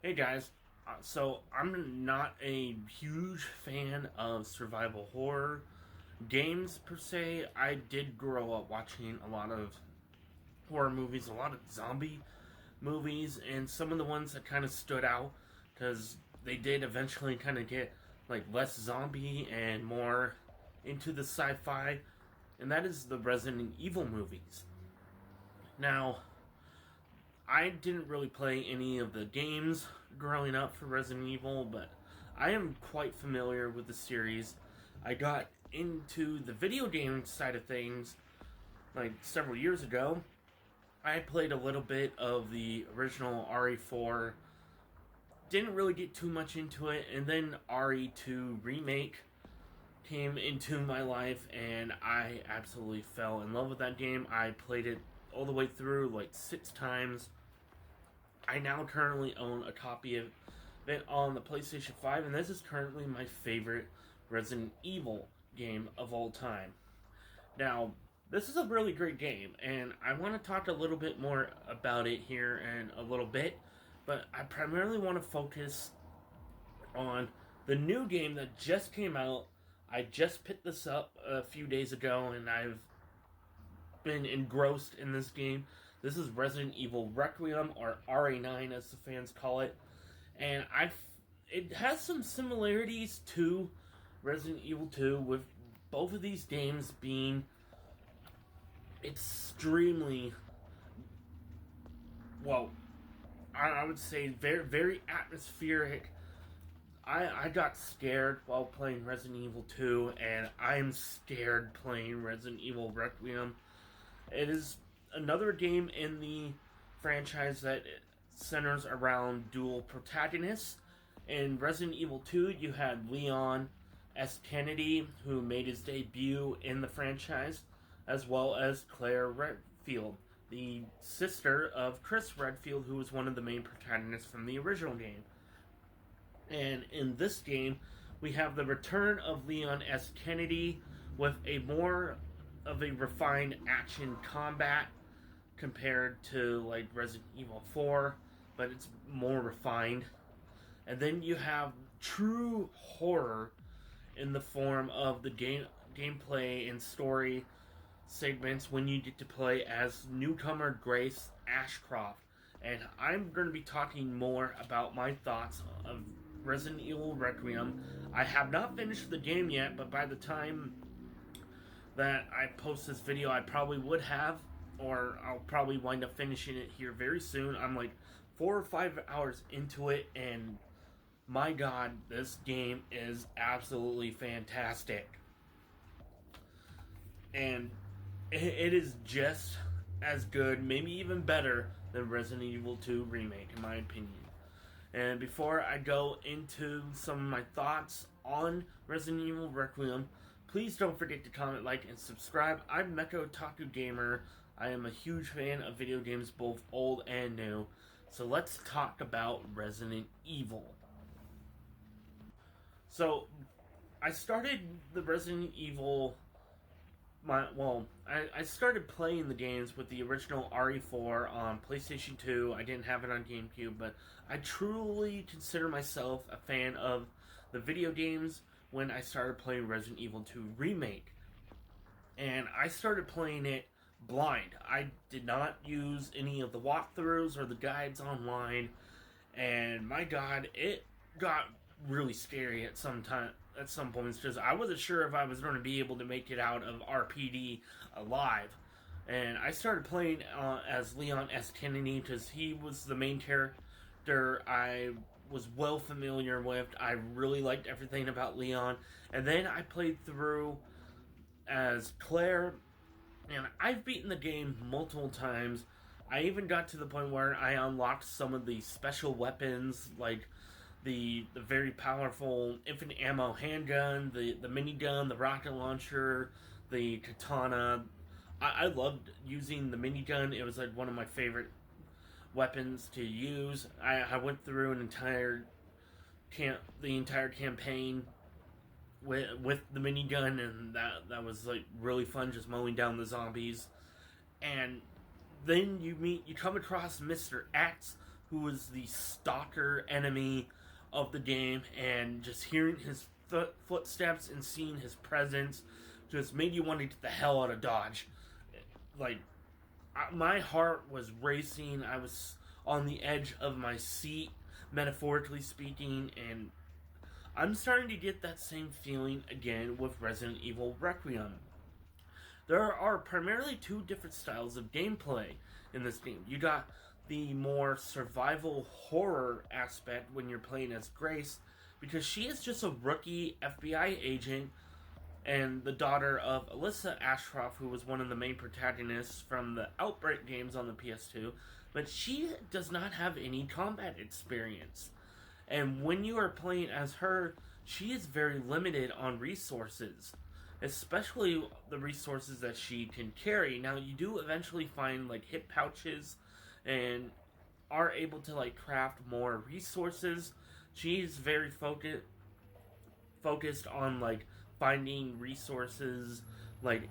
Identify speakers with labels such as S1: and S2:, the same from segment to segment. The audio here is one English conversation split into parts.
S1: Hey guys, so I'm not a huge fan of survival horror games per se. I did grow up watching a lot of horror movies, a lot of zombie movies, and some of the ones that kind of stood out because they did eventually kind of get like less zombie and more into the sci-fi, and that is the Resident Evil movies. Now, I didn't really play any of the games growing up for Resident Evil, but I am quite familiar with the series. I got into the video game side of things like several years ago. I played a little bit of the original RE4, didn't really get too much into it, and then RE2 Remake came into my life, and I absolutely fell in love with that game. I played it all the way through like 6 times. I now currently own a copy of it on the PlayStation 5, and this is currently my favorite Resident Evil game of all time. Now, this is a really great game, and I want to talk a little bit more about it here in a little bit, but I primarily want to focus on the new game that just came out. I just picked this up a few days ago, and I've been engrossed in this game. This is Resident Evil Requiem, or RA9 as the fans call it, and it has some similarities to Resident Evil 2, with both of these games being extremely, well, I would say very, very atmospheric. I got scared while playing Resident Evil 2, and I'm scared playing Resident Evil Requiem. It is another game in the franchise that centers around dual protagonists. In Resident Evil 2, you had Leon S. Kennedy, who made his debut in the franchise, as well as Claire Redfield, the sister of Chris Redfield, who was one of the main protagonists from the original game. And in this game, we have the return of Leon S. Kennedy with a more of a refined action combat compared to like Resident Evil 4, but it's more refined. And then you have true horror in the form of the gameplay and story segments when you get to play as newcomer Grace Ashcroft. And I'm going to be talking more about my thoughts of Resident Evil Requiem. I have not finished the game yet, but by the time that I post this video, I probably would have, or I'll probably wind up finishing it here very soon. I'm like 4 or 5 hours into it, and my god, this game is absolutely fantastic. And it is just as good, maybe even better, than Resident Evil 2 Remake, in my opinion. And before I go into some of my thoughts on Resident Evil Requiem, please don't forget to comment, like, and subscribe. I'm Mecha Otaku Gamer. I am a huge fan of video games, both old and new. So let's talk about Resident Evil. So, I started the Resident Evil... I started playing the games with the original RE4 on PlayStation 2. I didn't have it on GameCube, but I truly consider myself a fan of the video games when I started playing Resident Evil 2 Remake. And I started playing it blind. I did not use any of the walkthroughs or the guides online, and my god, it got really scary at some points, because I wasn't sure if I was going to be able to make it out of RPD alive. And I started playing as Leon S. Kennedy because he was the main character I was well familiar with. I really liked everything about Leon. And then I played through as Claire, and I've beaten the game multiple times. I even got to the point where I unlocked some of the special weapons, like the very powerful infinite ammo handgun, the minigun, the rocket launcher, the katana. I loved using the minigun. It was like one of my favorite weapons to use. I went through the entire campaign with the minigun, and that was like really fun, just mowing down the zombies. And then you come across Mr. X, who was the stalker enemy of the game, and just hearing his footsteps and seeing his presence just made you want to get the hell out of Dodge. Like, my heart was racing. I was on the edge of my seat, metaphorically speaking, and I'm starting to get that same feeling again with Resident Evil Requiem. There are primarily two different styles of gameplay in this game. You got the more survival horror aspect when you're playing as Grace, because she is just a rookie FBI agent and the daughter of Alyssa Ashcroft, who was one of the main protagonists from the Outbreak games on the PS2, but she does not have any combat experience. And when you are playing as her, she is very limited on resources, especially the resources that she can carry. Now, you do eventually find like hip pouches and are able to like craft more resources. She's very focused on like finding resources, like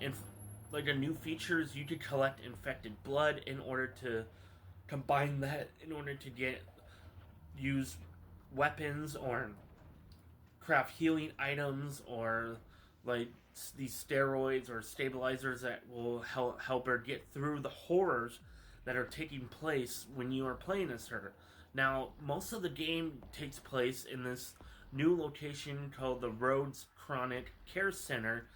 S1: like a new feature is you could collect infected blood in order to combine that in order to use weapons or craft healing items, or like these steroids or stabilizers that will help her get through the horrors that are taking place when you are playing as her. Now, most of the game takes place in this new location called the Rhodes Chronic Care Center,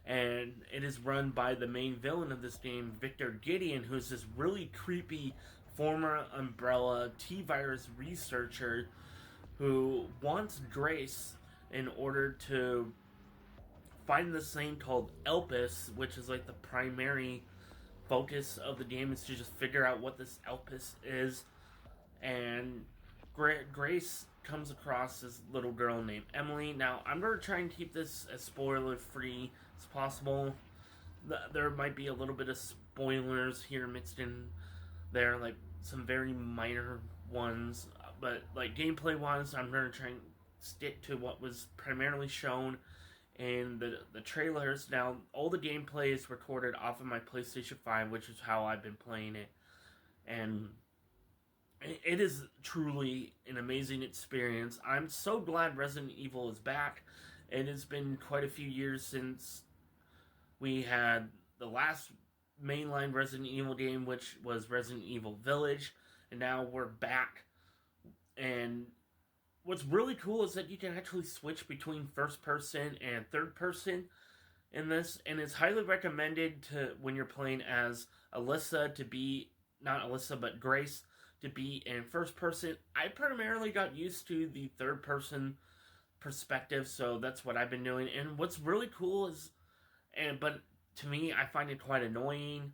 S1: and it is run by the main villain of this game, Victor Gideon, who's this really creepy former Umbrella T-Virus researcher who wants Grace in order to find this thing called Elpis, which is like the primary focus of the game, is to just figure out what this Elpis is. And Grace comes across this little girl named Emily. Now, I'm going to try and keep this as spoiler-free as possible. There might be a little bit of spoilers here mixed in there, like some very minor ones. But like gameplay-wise, I'm going to try and stick to what was primarily shown in the trailers. Now, all the gameplay is recorded off of my PlayStation 5, which is how I've been playing it. And it is truly an amazing experience. I'm so glad Resident Evil is back. It has been quite a few years since we had the last mainline Resident Evil game, which was Resident Evil Village. And now we're back. And what's really cool is that you can actually switch between first person and third person in this. And it's highly recommended to when you're playing as Alyssa to be, not Alyssa, but Grace, to be in first person. I primarily got used to the third person perspective, so that's what I've been doing. And what's really cool is, but to me, I find it quite annoying,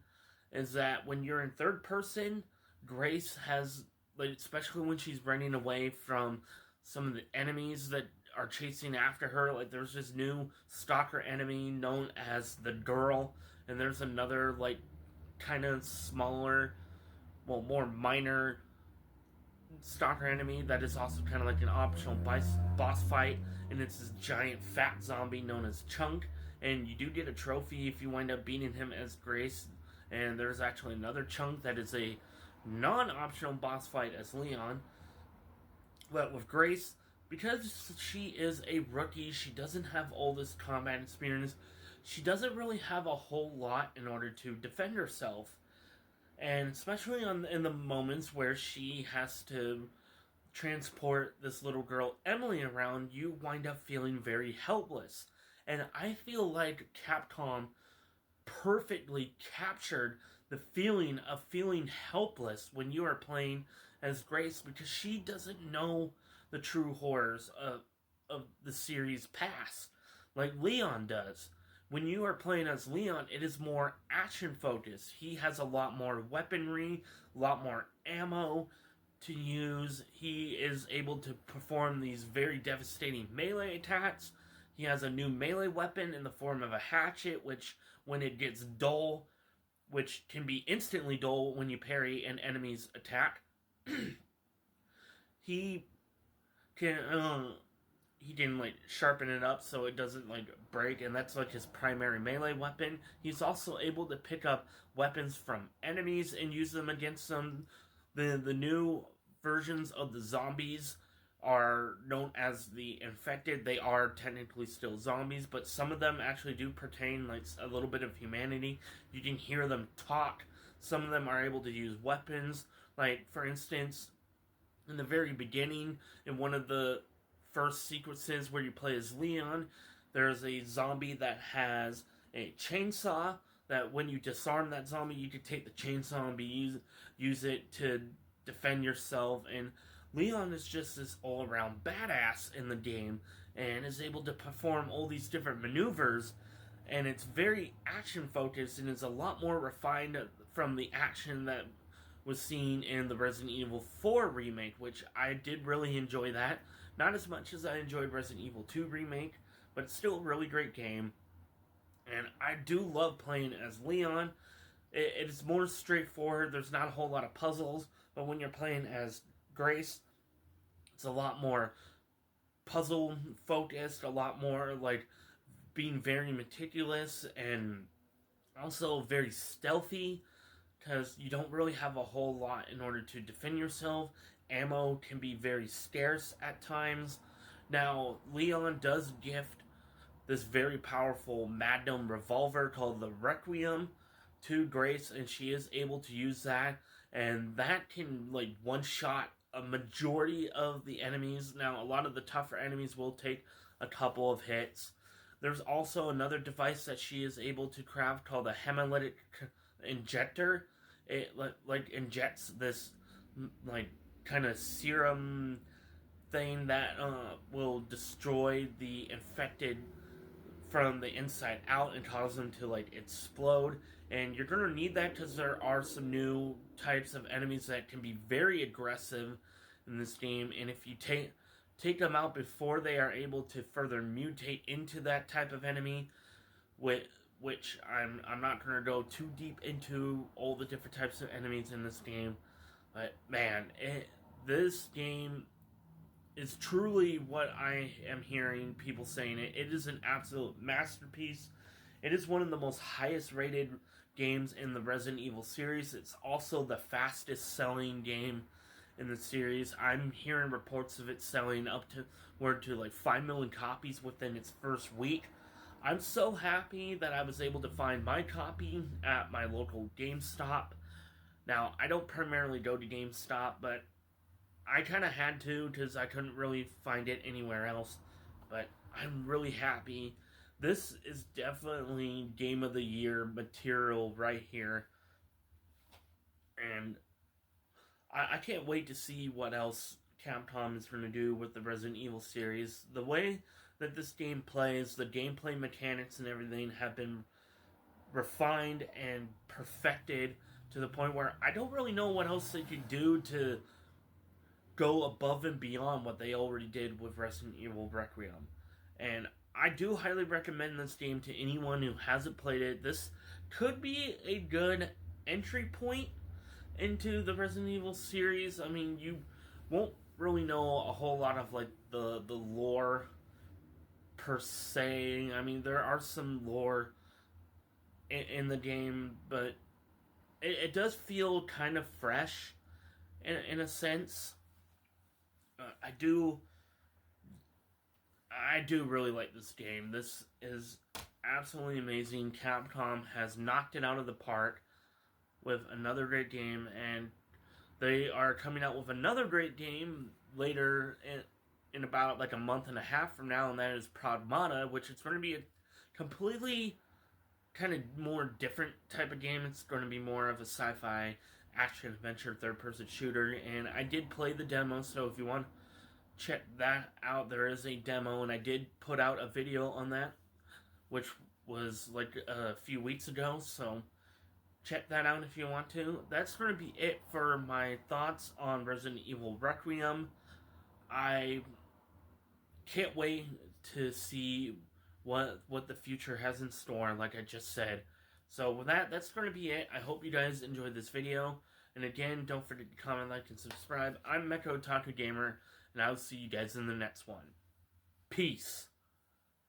S1: is that when you're in third person, Grace has, like, especially when she's running away from some of the enemies that are chasing after her, like there's this new stalker enemy known as the Girl, and there's another, like, kind of smaller, well, more minor stalker enemy that is also kind of like an optional boss fight, and it's this giant fat zombie known as Chunk, and you do get a trophy if you wind up beating him as Grace. And there's actually another Chunk that is a non-optional boss fight as Leon. But with Grace, because she is a rookie, she doesn't have all this combat experience, she doesn't really have a whole lot in order to defend herself. And especially in the moments where she has to transport this little girl, Emily, around, you wind up feeling very helpless. And I feel like Capcom perfectly captured the feeling of feeling helpless when you are playing as Grace, because she doesn't know the true horrors of the series past, like Leon does. When you are playing as Leon, it is more action-focused. He has a lot more weaponry, a lot more ammo to use. He is able to perform these very devastating melee attacks. He has a new melee weapon in the form of a hatchet, which, when it gets dull, which can be instantly dull when you parry an enemy's attack, he can like sharpen it up so it doesn't like break, and that's like his primary melee weapon. He's also able to pick up weapons from enemies and use them against them. The new versions of the zombies are known as the infected. They are technically still zombies, but some of them actually do pertain like a little bit of humanity. You can hear them talk. Some of them are able to use weapons. Like, for instance, in the very beginning, in one of the first sequences where you play as Leon, there's a zombie that has a chainsaw, that when you disarm that zombie, you can take the chainsaw and use it to defend yourself. And Leon is just this all-around badass in the game, and is able to perform all these different maneuvers, and it's very action-focused, and is a lot more refined from the action that was seen in the Resident Evil 4 remake, which I did really enjoy that. Not as much as I enjoyed Resident Evil 2 remake, but it's still a really great game. And I do love playing as Leon. It's more straightforward. There's not a whole lot of puzzles. But when you're playing as Grace, it's a lot more puzzle-focused. A lot more, like, being very meticulous. And also very stealthy, because you don't really have a whole lot in order to defend yourself. Ammo can be very scarce at times. Now, Leon does gift this very powerful Magnum revolver called the Requiem to Grace, and she is able to use that, and that can, like, one-shot a majority of the enemies. Now, a lot of the tougher enemies will take a couple of hits. There's also another device that she is able to craft called a hemolytic injector. It, like, injects this, like, kind of serum thing that will destroy the infected from the inside out and cause them to, like, explode. And you're going to need that because there are some new types of enemies that can be very aggressive in this game, and if you take them out before they are able to further mutate into that type of enemy, which I'm not going to go too deep into all the different types of enemies in this game, but man, this game is truly what I am hearing people saying. It is an absolute masterpiece. It is one of the most highest rated games in the Resident Evil series. It's also the fastest selling game in the series. I'm hearing reports of it selling up to like 5 million copies within its first week. I'm so happy that I was able to find my copy at my local GameStop. Now, I don't primarily go to GameStop, but I kind of had to because I couldn't really find it anywhere else. But I'm really happy. This is definitely Game of the Year material right here. And I can't wait to see what else Capcom is going to do with the Resident Evil series. The way that this game plays, the gameplay mechanics and everything have been refined and perfected to the point where I don't really know what else they could do to go above and beyond what they already did with Resident Evil Requiem. And I do highly recommend this game to anyone who hasn't played it. This could be a good entry point into the Resident Evil series. I mean, you won't really know a whole lot of, like, the lore per se. I mean, there are some lore in the game, but it does feel kind of fresh in a sense. I do really like this game. This is absolutely amazing. Capcom has knocked it out of the park with another great game, and they are coming out with another great game later in about like a month and a half from now, and that is Pragmata, which is going to be a completely kind of more different type of game. It's going to be more of a sci-fi action adventure third-person shooter, and I did play the demo, so if you want to check that out, there is a demo, and I did put out a video on that, which was like a few weeks ago, so check that out if you want to. That's going to be it for my thoughts on Resident Evil Requiem. I can't wait to see what the future has in store, like I just said. So with that, that's going to be it. I hope you guys enjoyed this video. And again, don't forget to comment, like, and subscribe. I'm Mecha Otaku Gamer, and I'll see you guys in the next one. Peace.